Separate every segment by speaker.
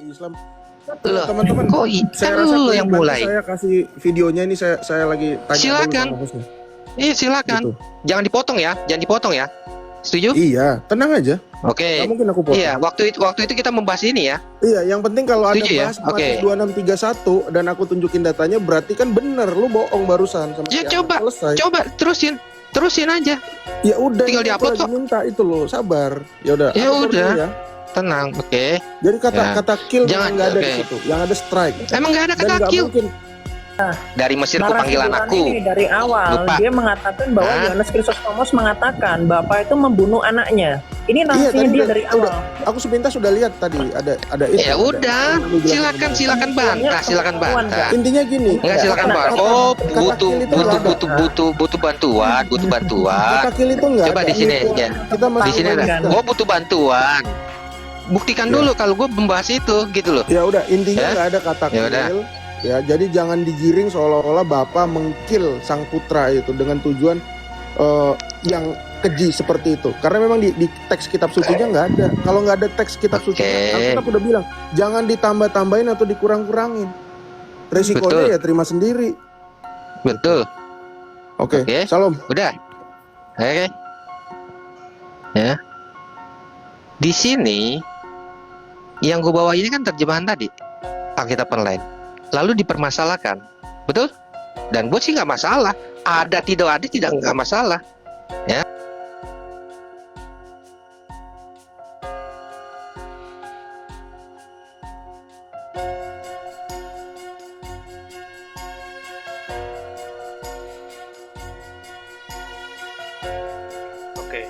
Speaker 1: Islam.
Speaker 2: Loh,
Speaker 1: Teman-teman,
Speaker 2: kok
Speaker 1: saya
Speaker 2: kan
Speaker 1: rasa
Speaker 2: lu
Speaker 1: clear.
Speaker 2: yang
Speaker 1: Nanti
Speaker 2: mulai?
Speaker 1: saya kasih videonya ini, saya lagi tanya
Speaker 2: Silakan.
Speaker 1: dulu sama hostnya.
Speaker 2: Iya silakan.
Speaker 1: Gitu.
Speaker 2: Jangan dipotong ya, jangan dipotong ya. Setuju?
Speaker 1: Iya, tenang aja.
Speaker 2: Oke.
Speaker 1: Nggak mungkin aku potong.
Speaker 2: Iya, waktu itu kita membahas ini ya.
Speaker 1: Iya, yang penting kalau ada
Speaker 2: Setuju ya?
Speaker 1: bahas
Speaker 2: Oke.
Speaker 1: 2631 dan aku tunjukin datanya, berarti kan bener, lu bohong barusan sama
Speaker 2: Ya
Speaker 1: si
Speaker 2: coba,
Speaker 1: Ahmad. Selesai.
Speaker 2: coba terusin aja.
Speaker 1: Ya udah,
Speaker 2: Tinggal
Speaker 1: ini
Speaker 2: di-upload
Speaker 1: aku lagi
Speaker 2: kok.
Speaker 1: minta itu loh, sabar. Ya udah.
Speaker 2: Ya
Speaker 1: aku
Speaker 2: udah.
Speaker 1: dulu ya.
Speaker 2: Tenang, oke.
Speaker 1: Jadi
Speaker 2: Ya.
Speaker 1: kata kill
Speaker 2: Jangan,
Speaker 1: nggak ada
Speaker 2: oke.
Speaker 1: di situ, yang ada strike.
Speaker 2: Emang nggak ada
Speaker 1: Dan
Speaker 2: kata
Speaker 1: nggak
Speaker 2: kill.
Speaker 1: mungkin.
Speaker 2: Dari Mesir ku
Speaker 3: Narasi
Speaker 2: panggil
Speaker 3: Quran
Speaker 2: anakku.
Speaker 3: ini dari awal
Speaker 2: Lupa.
Speaker 3: dia mengatakan bahwa
Speaker 2: Hah?
Speaker 3: Yohanes Krisostomos mengatakan Bapak itu membunuh anaknya. Ini narasinya
Speaker 1: tadi
Speaker 3: dia
Speaker 1: udah-
Speaker 3: dari awal.
Speaker 1: Aku sepintas sudah lihat tadi ada itu.
Speaker 2: Ya
Speaker 1: ada.
Speaker 2: udah,
Speaker 1: Lu bilang
Speaker 2: silakan bantah, silakan bantah.
Speaker 1: Intinya gini.
Speaker 2: Enggak, silakan
Speaker 3: Kata-
Speaker 2: bantah. Oh,
Speaker 1: kata
Speaker 2: butuh
Speaker 1: kill itu nggak ada.
Speaker 2: butuh bantuan, butuh bantuan.
Speaker 1: Kata kill itu nggak
Speaker 2: Coba
Speaker 1: ada.
Speaker 2: di sini ya.
Speaker 1: Kita masih
Speaker 2: Di sini ada.
Speaker 3: Buktikan.
Speaker 2: Oh, butuh bantuan. Buktikan
Speaker 1: Ya.
Speaker 2: dulu kalau gue membahas itu gitu loh.
Speaker 1: Ya udah, intinya
Speaker 2: Ya?
Speaker 1: nggak ada kata
Speaker 2: Ya udah.
Speaker 1: kill. Ya, jadi jangan digiring seolah-olah Bapak mengkill sang putra itu dengan tujuan yang keji seperti itu. Karena memang di teks kitab sucinya nggak ada. Kalau nggak ada teks kitab
Speaker 2: Oke.
Speaker 1: sucinya, Alkitab udah bilang jangan ditambah-tambahin atau dikurang-kurangin. Resikonya
Speaker 2: Betul.
Speaker 1: ya terima sendiri.
Speaker 2: Betul.
Speaker 1: Oke.
Speaker 2: Oke.
Speaker 1: Salam.
Speaker 2: Udah. Oke. Ya. Di sini yang gue bawa ini kan terjemahan tadi Alkitab online. Lalu dipermasalahkan, betul? Dan gue sih nggak masalah. Ada tidak nggak masalah. Ya.
Speaker 4: Oke.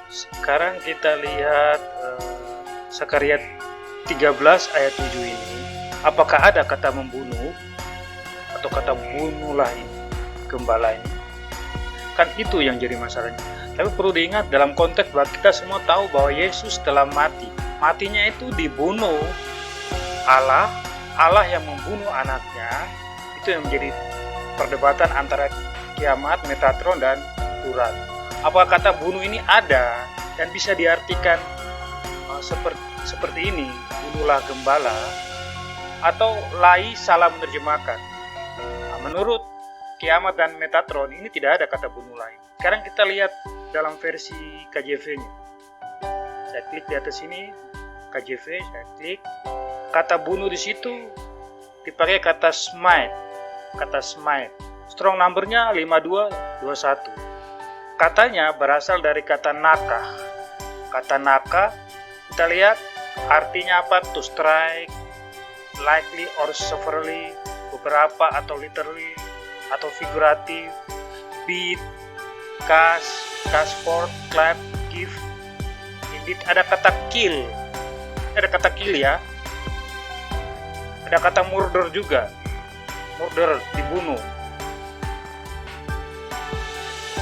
Speaker 4: Sekarang kita lihat Sakaria 13 ayat 7 ini. Apakah ada kata membunuh atau kata bunuhlah ini gembala ini? Kan itu yang jadi masalahnya. Tapi perlu diingat dalam konteks bahwa kita semua tahu bahwa Yesus telah mati. Matinya itu dibunuh Allah yang membunuh anaknya. Itu yang menjadi perdebatan antara kiamat, Metatron, dan Turan. Apakah kata bunuh ini ada dan bisa diartikan seperti ini, bunuhlah gembala, atau lai salah menerjemahkan? Nah, menurut kiamat dan Metatron ini tidak ada kata bunuh lai. Sekarang kita lihat dalam versi KJV-nya. Saya klik di atas sini KJV, saya klik. Kata bunuh di situ dipakai kata smite. Kata smite. Strong number-nya 5221. Katanya berasal dari kata nakah. Kata nakah, kita lihat artinya apa? To strike, likely or severely, beberapa atau literally, atau figuratif, beat, cast forth, clap, give. Indeed, ada kata kill. Ada kata kill ya. Ada kata murder juga. Murder, dibunuh.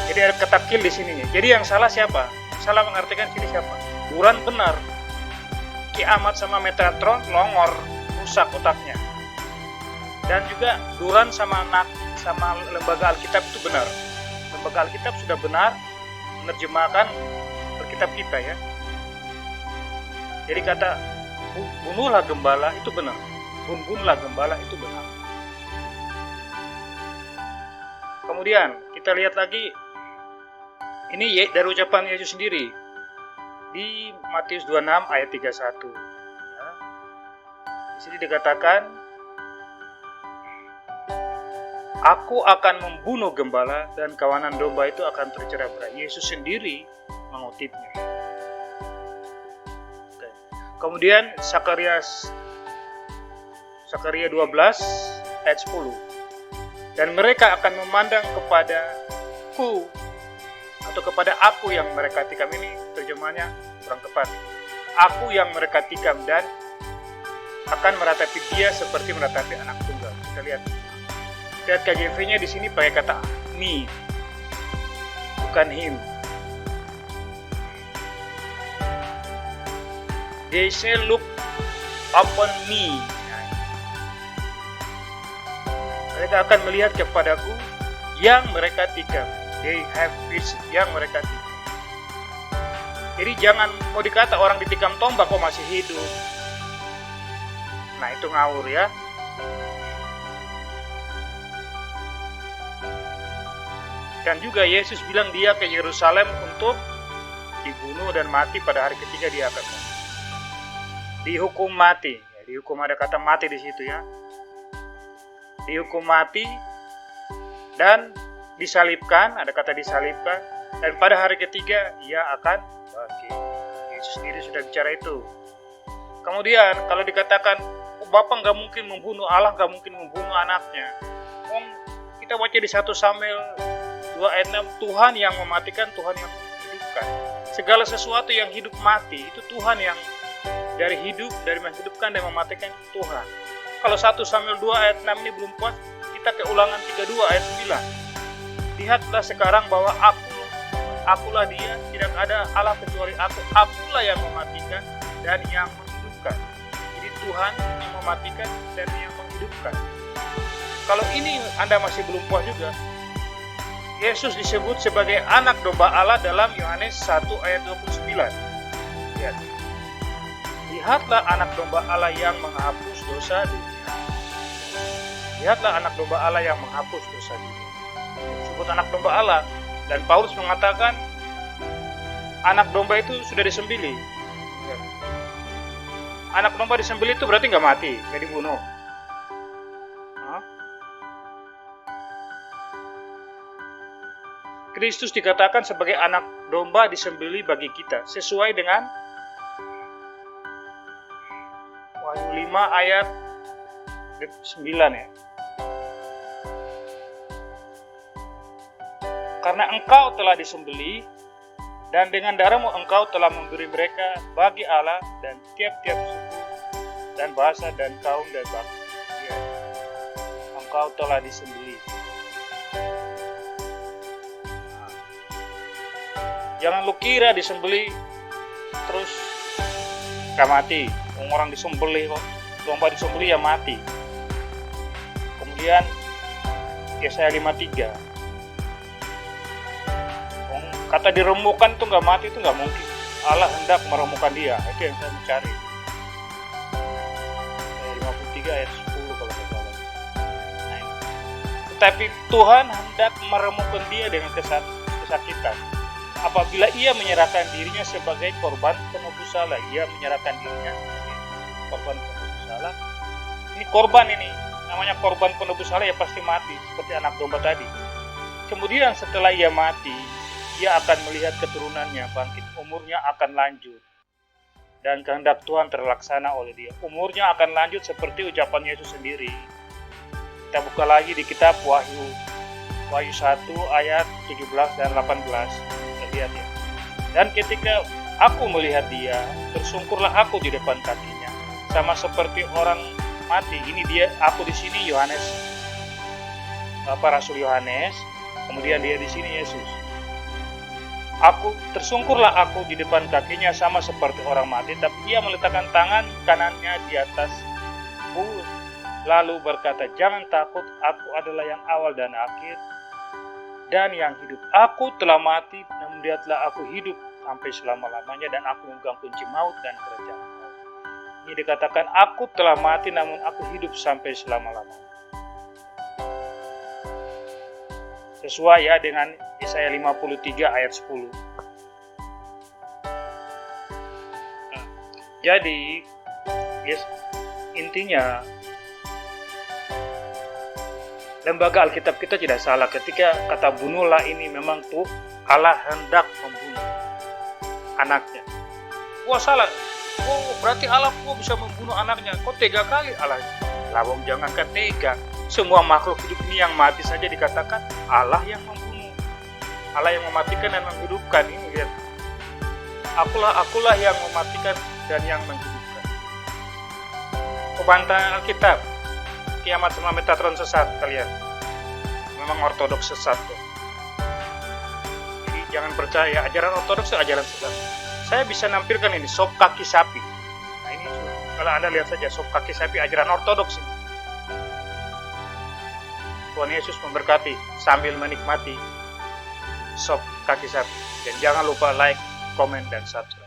Speaker 4: Jadi ada kata kill di sini. Jadi yang salah siapa? Salah mengartikan sini siapa? Turan benar. Kiamat sama Metatron longor, rusak otaknya. Dan juga Duran sama lembaga Alkitab itu benar. Lembaga Alkitab sudah benar menerjemahkan Alkitab kita ya. Jadi kata bunuhlah gembala itu benar. Bunuhlah gembala itu benar. Kemudian kita lihat lagi, ini dari ucapan Yesus sendiri di Matius 26 ayat 31. Ya. Di sini dikatakan, Aku akan membunuh gembala dan kawanan domba itu akan tercerai-berai. Yesus sendiri mengutipnya. Oke. Kemudian Sakaria 12 ayat 10. Dan mereka akan memandang kepadaku atau kepada aku yang mereka tikam. Ini terjemahannya kurang tepat. Aku yang mereka tikam dan akan meratapi dia seperti meratapi anak tunggal. Kita lihat KJV-nya di sini pakai kata me, bukan him. They say look upon me. Mereka akan melihat kepadaku yang mereka tikam. They have vision, yang mereka tikam. Jadi jangan mau dikata orang ditikam tombak kok masih hidup. Nah, itu ngawur ya. Dan juga Yesus bilang dia ke Yerusalem untuk dibunuh dan mati, pada hari ketiga dia akan mati. Dihukum mati. Ya, dihukum, ada kata mati di situ ya. Dihukum mati dan disalibkan, ada kata disalibkan, dan pada hari ketiga ia akan bangkit. Yesus sendiri sudah bicara itu. Kemudian kalau dikatakan Bapa nggak mungkin membunuh, Allah nggak mungkin membunuh anaknya. Kita baca di 1 Samuel 2 ayat 6, Tuhan yang mematikan, Tuhan yang menghidupkan. Segala sesuatu yang hidup mati itu Tuhan yang dari hidup, dari menghidupkan dan mematikan itu Tuhan. Kalau 1 Samuel 2 ayat 6 ini belum puas, kita ke Ulangan 32 ayat 9. Lihatlah sekarang bahwa akulah dia, tidak ada Allah kecuali akulah yang mematikan dan yang menghidupkan. Jadi Tuhan yang mematikan dan yang menghidupkan. Kalau ini Anda masih belum puas juga, Yesus disebut sebagai anak domba Allah dalam Yohanes 1 ayat 29. Lihat. Lihatlah anak domba Allah yang menghapus dosa dunia. Lihatlah anak domba Allah yang menghapus dosa dunia. Disebut anak domba Allah. Dan Paulus mengatakan anak domba itu sudah disembelih. Lihat. Anak domba disembelih itu berarti nggak mati, nggak dibunuh. Kristus dikatakan sebagai anak domba disembelih bagi kita, sesuai dengan Wahyu 5 ayat 9 ya. Karena engkau telah disembelih, dan dengan darahmu engkau telah memberi mereka bagi Allah dan tiap-tiap suku dan bahasa dan kaum dan bangsa. Ya. Engkau telah disembelih. Jangan lu kira disembelih terus gak mati. Orang disembelih kok, domba disembelih ya mati. Kemudian Yesaya 53. Kata diremukkan itu gak mati, itu gak mungkin. Allah hendak meremukkan dia. Itu yang saya mencari. 53 ayat 10 kalau saya salah. Tetapi Tuhan hendak meremukkan dia dengan kesakitan. Apabila ia menyerahkan dirinya sebagai korban penebus salah, ia menyerahkan dirinya sebagai korban penebus salah. Ini korban ini, namanya korban penebus salah ya pasti mati, seperti anak domba tadi. Kemudian setelah ia mati, ia akan melihat keturunannya bangkit, umurnya akan lanjut. Dan kehendak Tuhan terlaksana oleh dia. Umurnya akan lanjut seperti ucapan Yesus sendiri. Kita buka lagi di kitab Wahyu 1 ayat 17 dan 18. Lihat ya. Dan ketika aku melihat dia, tersungkurlah aku di depan kakinya, sama seperti orang mati. Ini dia, aku di sini Yohanes, Rasul Yohanes, kemudian dia di sini Yesus. Tersungkurlah aku di depan kakinya sama seperti orang mati, tapi ia meletakkan tangan kanannya di atasku, lalu berkata, jangan takut, aku adalah yang awal dan akhir, dan yang hidup. Aku telah mati, namun lihatlah aku hidup sampai selama-lamanya, dan aku memegang kunci maut dan kerajaan maut. Ini dikatakan, aku telah mati, namun aku hidup sampai selama-lamanya. Sesuai ya dengan Yesaya 53 ayat 10. Nah, jadi, intinya, lembaga Alkitab kita tidak salah ketika kata bunuhlah ini memang tuh Allah hendak membunuh anaknya. Wah salah. Oh berarti Allah bisa membunuh anaknya. Kok tega kali Allah? Lawang jangankan tega. Semua makhluk hidup ini yang mati saja dikatakan Allah yang membunuh. Allah yang mematikan dan menghidupkan. Ini lihat. Akulah yang mematikan dan yang menghidupkan. Pembantaian Alkitab. Kiamat sama Metatron sesat kalian. Memang ortodoks sesat tuh. Jadi jangan percaya ajaran ortodoks itu ajaran sesat. Saya bisa nampilkan ini sop kaki sapi. Nah ini kalau Anda lihat saja sop kaki sapi ajaran ortodoks ini. Tuhan Yesus memberkati sambil menikmati sop kaki sapi. Dan jangan lupa like, komen, dan subscribe.